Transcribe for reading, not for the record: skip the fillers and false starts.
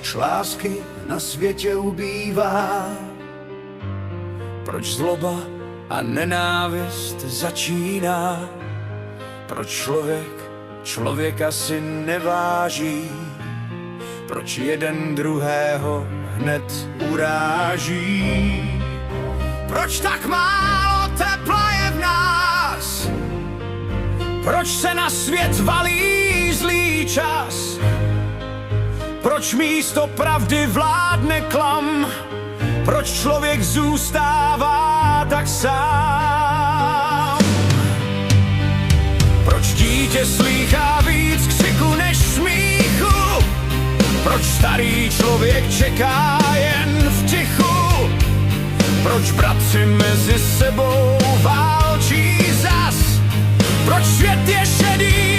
Proč lásky na světě ubývá? Proč zloba a nenávist začíná? Proč člověk člověka si neváží? Proč jeden druhého hned uráží? Proč tak málo tepla je v nás? Proč se na svět valí zlý čas? Proč místo pravdy vládne klam? Proč člověk zůstává tak sám? Proč dítě slýchá víc křiku než smíchu? Proč starý člověk čeká jen v tichu? Proč bratři mezi sebou válčí zas? Proč svět je šedý